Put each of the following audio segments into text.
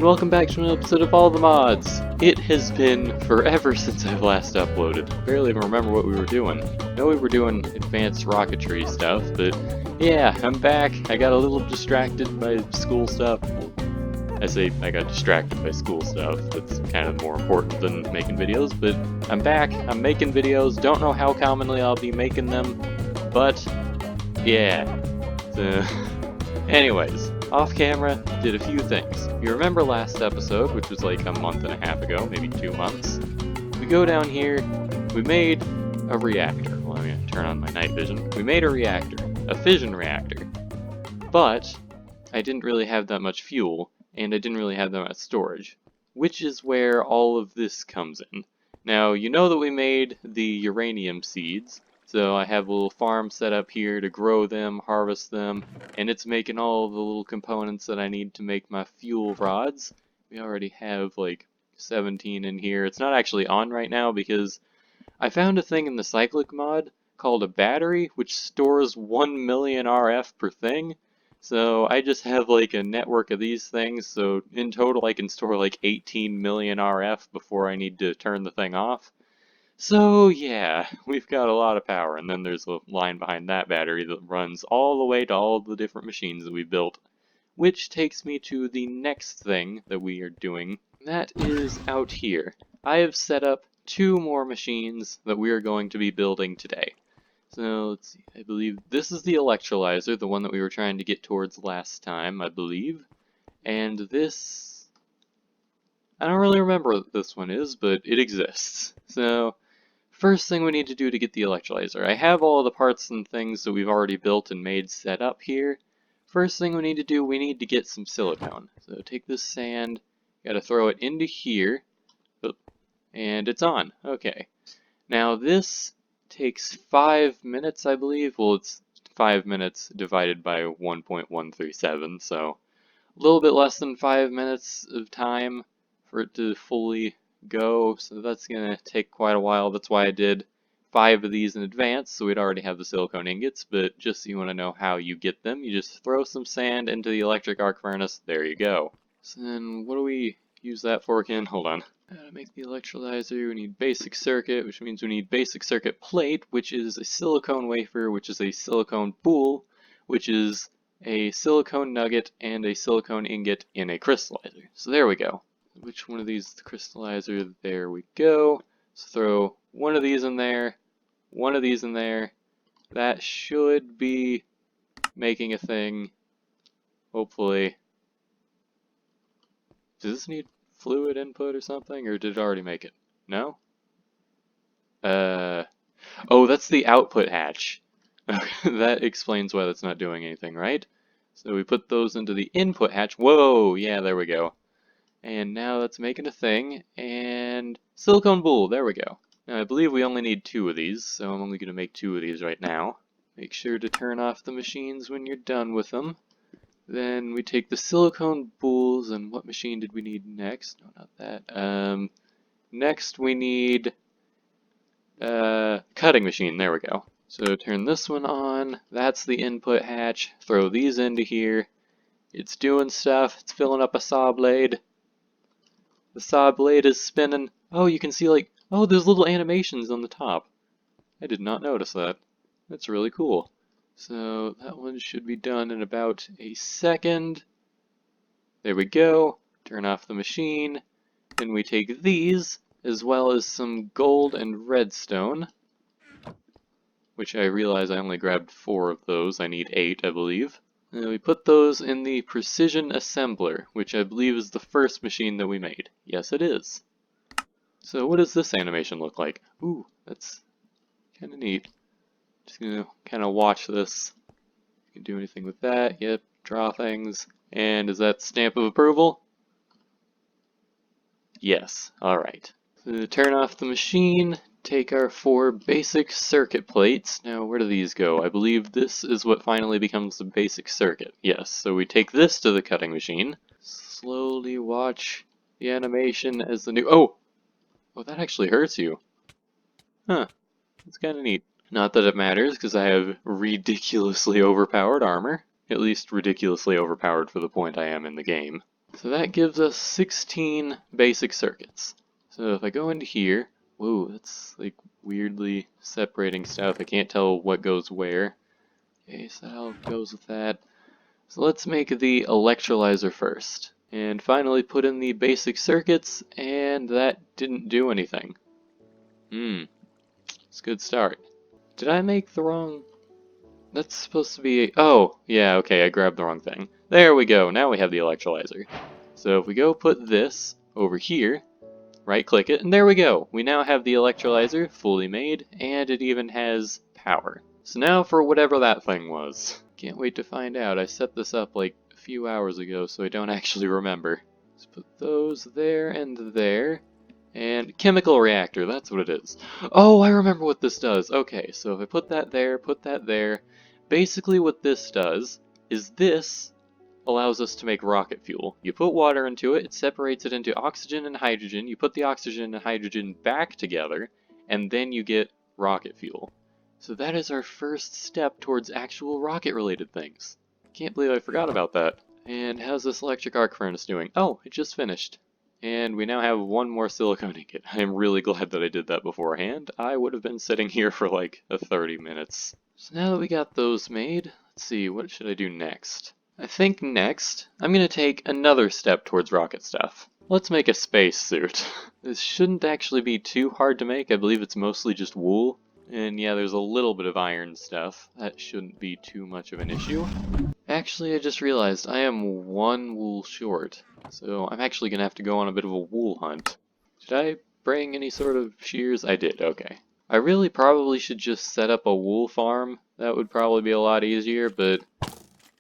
welcome back to an episode of All the Mods! It has been forever since I've last uploaded. I barely even remember what we were doing. I know we were doing advanced rocketry stuff, but yeah, I'm back. I got a little distracted by school stuff. I say I got distracted by school stuff. That's kind of more important than making videos, but I'm back. I'm making videos. Don't know how commonly I'll be making them, but yeah. Anyways, off camera, did a few things. You remember last episode, which was like a month and a half ago, maybe 2 months. We go down here, we made a reactor. Well, I'm gonna turn on my night vision. We made a reactor, a fission reactor. But I didn't really have that much fuel, and I didn't really have that much storage, which is where all of this comes in. Now, you know that we made the uranium seeds, so I have a little farm set up here to grow them, harvest them, and it's making all the little components that I need to make my fuel rods. We already have like 17 in here. It's not actually on right now because I found a thing in the cyclic mod called a battery, which stores 1 million RF per thing. So I just have like a network of these things, so in total I can store like 18 million RF before I need to turn the thing off. So yeah, we've got a lot of power, and then there's a line behind that battery that runs all the way to all the different machines that we've built. Which takes me to the next thing that we are doing. That is out here. I have set up 2 more machines that we are going to be building today. So let's see, I believe this is the electrolyzer, the one that we were trying to get towards last time, I believe. And this, I don't really remember what this one is, but it exists. So first thing we need to do to get the electrolyzer. I have all the parts and things that we've already built and made set up here. First thing we need to do, we need to get some silicone. So take this sand, gotta throw it into here, and it's on. Okay. Now this takes 5 minutes, I believe. Well, it's 5 minutes divided by 1.137, so a little bit less than 5 minutes of time for it to fully go, so that's gonna take quite a while. That's why I did 5 of these in advance, so we'd already have the silicone ingots, but just so you want to know how you get them, you just throw some sand into the electric arc furnace, there you go. So then, what do we use that for again? Hold on. To make the electrolyzer, we need basic circuit, which means we need basic circuit plate, which is a silicone wafer, which is a silicone boule, which is a silicone nugget, and a silicone ingot in a crystallizer. So there we go. Which one of these is the crystallizer? There we go. So throw one of these in there, one of these in there. That should be making a thing, hopefully. Does this need fluid input or something, or did it already make it? No? Oh, that's the output hatch. That explains why that's not doing anything, right? So we put those into the input hatch. Whoa, yeah, there we go. And now that's making a thing, and silicone boule, there we go. Now I believe we only need 2 of these, so I'm only going to make 2 of these right now. Make sure to turn off the machines when you're done with them. Then we take the silicone boules, and what machine did we need next? No, not that. Next we need cutting machine, there we go. So turn this one on, that's the input hatch, throw these into here. It's doing stuff, it's filling up a saw blade. The saw blade is spinning. Oh, you can see like, oh, there's little animations on the top. I did not notice that. That's really cool. So that one should be done in about a second. There we go. Turn off the machine. Then we take these, as well as some gold and redstone, which I realize I only grabbed 4 of those. I need 8, I believe. And we put those in the precision assembler, which I believe is the first machine that we made. Yes, it is. So what does this animation look like? Ooh, that's kind of neat. Just gonna kind of watch this. You can do anything with that. Yep, draw things. And is that stamp of approval? Yes, alright. So turn off the machine, take our 4 basic circuit plates. Now, where do these go? I believe this is what finally becomes the basic circuit. Yes, so we take this to the cutting machine. Slowly watch the animation as the new... Oh! Oh, that actually hurts you. Huh. That's kind of neat. Not that it matters, because I have ridiculously overpowered armor. At least ridiculously overpowered for the point I am in the game. So that gives us 16 basic circuits. So if I go into here, whoa, that's like weirdly separating stuff. I can't tell what goes where. Okay, so that goes with that. So let's make the electrolyzer first. And finally put in the basic circuits, and that didn't do anything. It's a good start. Did I make the wrong... That's supposed to be... Oh, yeah, okay, I grabbed the wrong thing. There we go, now we have the electrolyzer. So if we go put this over here, right-click it, and there we go! We now have the electrolyzer fully made, and it even has power. So now for whatever that thing was. Can't wait to find out. I set this up like a few hours ago, so I don't actually remember. Let's put those there and there. And chemical reactor, that's what it is. Oh, I remember what this does. Okay, so if I put that there, basically what this does is this allows us to make rocket fuel. You put water into it, it separates it into oxygen and hydrogen, you put the oxygen and hydrogen back together, and then you get rocket fuel. So that is our first step towards actual rocket-related things. Can't believe I forgot about that. And how's this electric arc furnace doing? Oh, it just finished. And we now have one more silicone ingot. I'm really glad that I did that beforehand. I would have been sitting here for like 30 minutes. So now that we got those made, let's see, what should I do next? I think next, I'm going to take another step towards rocket stuff. Let's make a spacesuit. This shouldn't actually be too hard to make. I believe it's mostly just wool. And yeah, there's a little bit of iron stuff. That shouldn't be too much of an issue. Actually, I just realized I am one wool short. So I'm actually going to have to go on a bit of a wool hunt. Did I bring any sort of shears? I did, okay. I really probably should just set up a wool farm. That would probably be a lot easier, but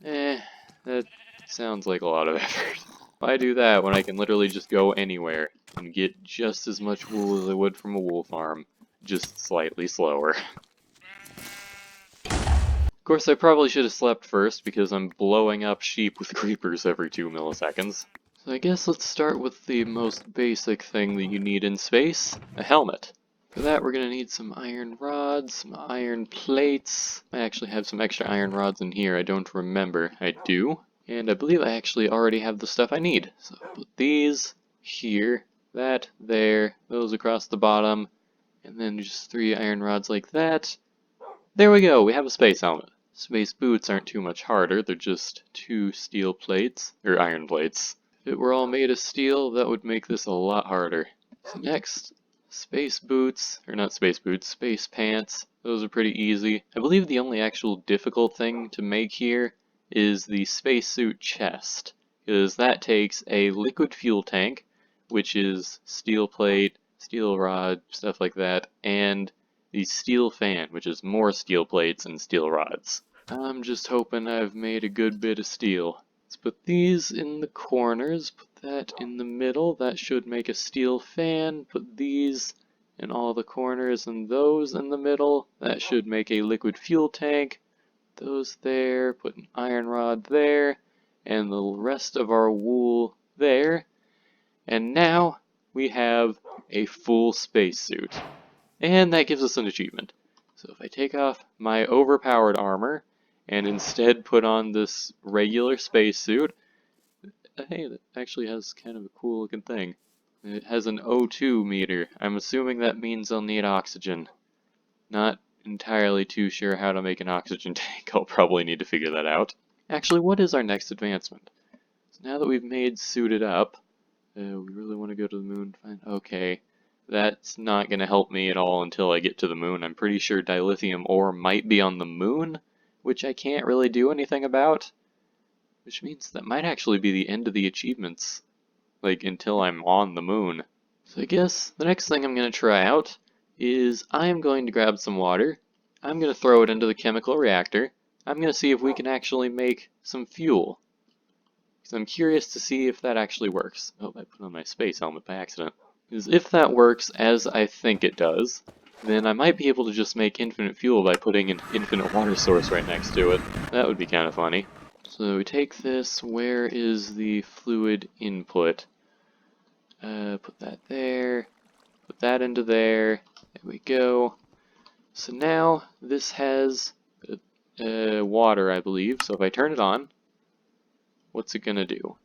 that sounds like a lot of effort. Why do that when I can literally just go anywhere and get just as much wool as I would from a wool farm, just slightly slower? Of course, I probably should have slept first because I'm blowing up sheep with creepers every 2 milliseconds. So I guess let's start with the most basic thing that you need in space, a helmet. For that, we're going to need some iron rods, some iron plates. I actually have some extra iron rods in here. I don't remember. I do. And I believe I actually already have the stuff I need. So put these here, that there, those across the bottom, and then just 3 iron rods like that. There we go, we have a space helmet. Space boots aren't too much harder, they're just 2 steel plates, or iron plates. If it were all made of steel, that would make this a lot harder. So next, space boots, or not space boots, space pants. Those are pretty easy. I believe the only actual difficult thing to make here is the spacesuit chest, because that takes a liquid fuel tank, which is steel plate, steel rod, stuff like that, and the steel fan, which is more steel plates and steel rods. I'm just hoping I've made a good bit of steel. Let's put these in the corners, put that in the middle, that should make a steel fan, put these in all the corners and those in the middle, that should make a liquid fuel tank, those there, put an iron rod there, and the rest of our wool there, and now we have a full spacesuit. And that gives us an achievement. So if I take off my overpowered armor and instead put on this regular spacesuit, hey, that actually has kind of a cool looking thing. It has an O2 meter. I'm assuming that means I'll need oxygen. Not entirely too sure how to make an oxygen tank. I'll probably need to figure that out. Actually, what is our next advancement? So now that we've made suited up, we really want to go to the moon. Fine. Okay. That's not going to help me at all until I get to the moon. I'm pretty sure dilithium ore might be on the moon, which I can't really do anything about. Which means that might actually be the end of the achievements, like until I'm on the moon. So I guess the next thing I'm going to try out is I am going to grab some water, I'm going to throw it into the chemical reactor, I'm going to see if we can actually make some fuel. Because I'm curious to see if that actually works. Oh, I put on my space helmet by accident. Because if that works as I think it does, then I might be able to just make infinite fuel by putting an infinite water source right next to it. That would be kind of funny. So we take this, where is the fluid input? Put that there, put that into there, there we go. So now this has water, I believe, so if I turn it on, what's it gonna do?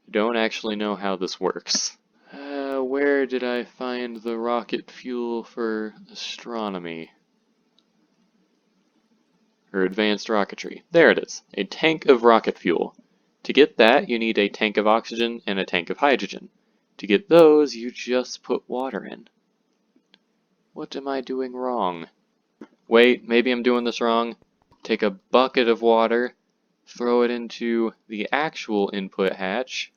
I don't actually know how this works. Where did I find the rocket fuel for astronomy? Or advanced rocketry. There it is. A tank of rocket fuel. To get that, you need a tank of oxygen and a tank of hydrogen. To get those, you just put water in. What am I doing wrong? Wait, maybe I'm doing this wrong. Take a bucket of water, throw it into the actual input hatch.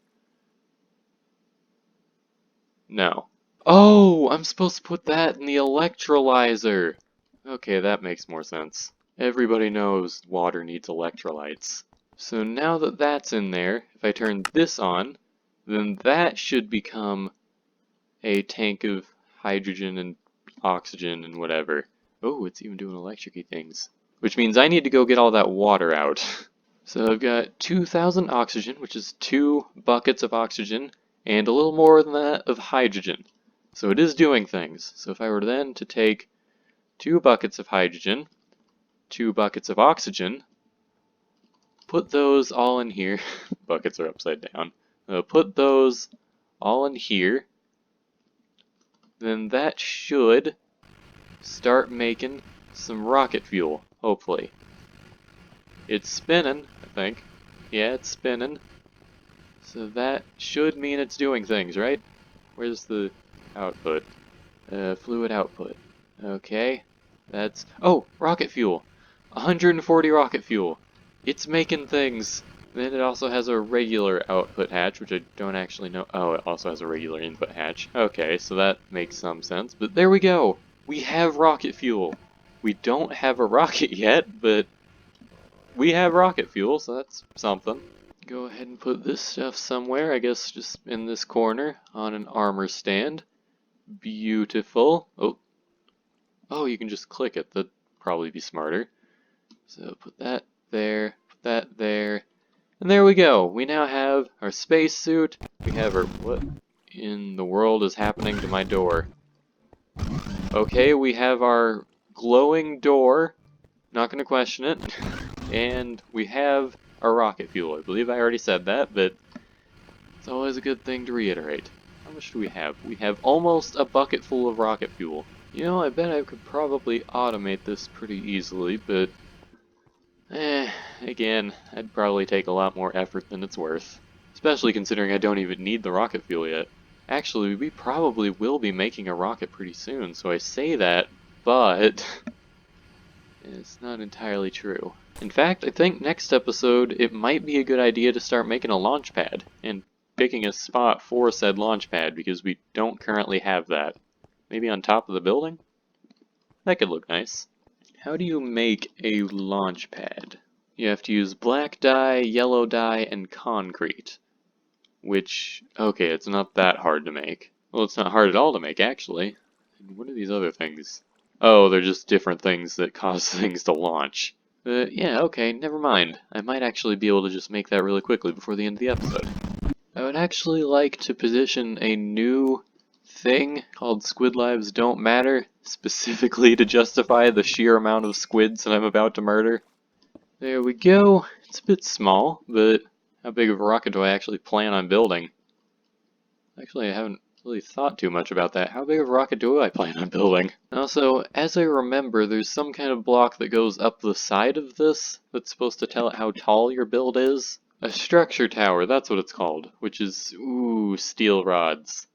No. Oh, I'm supposed to put that in the electrolyzer. Okay, that makes more sense. Everybody knows water needs electrolytes. So now that that's in there, if I turn this on, then that should become a tank of hydrogen and oxygen and whatever. Oh, it's even doing electric-y things. Which means I need to go get all that water out. So I've got 2,000 oxygen, which is 2 buckets of oxygen, and a little more than that of hydrogen. So it is doing things. So if I were then to take 2 buckets of hydrogen, 2 buckets of oxygen, put those all in here. Buckets are upside down. Put those all in here. Then that should start making some rocket fuel, hopefully. It's spinning, I think. Yeah, it's spinning. So that should mean it's doing things, right? Where's the output? Fluid output. Okay. That's... Oh! Rocket fuel! 140 rocket fuel! It's making things! Then it also has a regular output hatch, which I don't actually know. Oh, it also has a regular input hatch. Okay, so that makes some sense. But there we go! We have rocket fuel! We don't have a rocket yet, but we have rocket fuel, so that's something. Go ahead and put this stuff somewhere, I guess just in this corner, on an armor stand. Beautiful. Oh, you can just click it. That'd probably be smarter. So put that there, put that there, and there we go. We now have our spacesuit. We have our... What in the world is happening to my door? Okay, we have our glowing door. Not gonna question it. And we have our rocket fuel. I believe I already said that, but it's always a good thing to reiterate. How much do we have? We have almost a bucket full of rocket fuel. You know, I bet I could probably automate this pretty easily, but... again, I'd probably take a lot more effort than it's worth. Especially considering I don't even need the rocket fuel yet. Actually, we probably will be making a rocket pretty soon, so I say that, but... it's not entirely true. In fact, I think next episode, it might be a good idea to start making a launch pad, and picking a spot for said launch pad, because we don't currently have that. Maybe on top of the building? That could look nice. How do you make a launch pad? You have to use black dye, yellow dye, and concrete. Which, okay, it's not that hard to make. Well, it's not hard at all to make, actually. And what are these other things? Oh, they're just different things that cause things to launch. Yeah, okay, never mind. I might actually be able to just make that really quickly before the end of the episode. I would actually like to position a new thing called Squid Lives Don't Matter, specifically to justify the sheer amount of squids that I'm about to murder. There we go. It's a bit small, but how big of a rocket do I actually plan on building? Actually, I haven't really thought too much about that. How big of a rocket do I plan on building? Also, as I remember, there's some kind of block that goes up the side of this that's supposed to tell it how tall your build is. A structure tower, that's what it's called, which is, ooh, steel rods.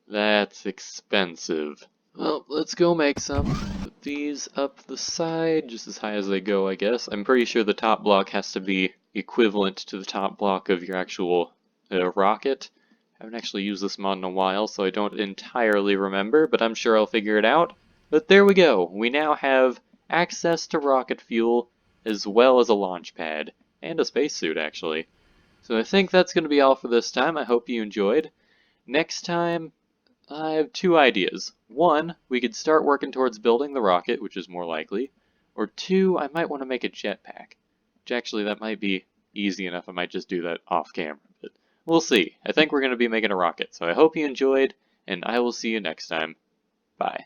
That's expensive. Well, let's go make some. Put these up the side, just as high as they go, I guess. I'm pretty sure the top block has to be equivalent to the top block of your actual rocket. I haven't actually used this mod in a while, so I don't entirely remember, but I'm sure I'll figure it out. But there we go. We now have access to rocket fuel, as well as a launch pad. And a spacesuit, actually. So I think that's going to be all for this time. I hope you enjoyed. Next time, I have 2 ideas. 1, we could start working towards building the rocket, which is more likely. Or 2, I might want to make a jetpack. Which actually, that might be easy enough. I might just do that off camera. But we'll see. I think we're going to be making a rocket. So I hope you enjoyed, and I will see you next time. Bye.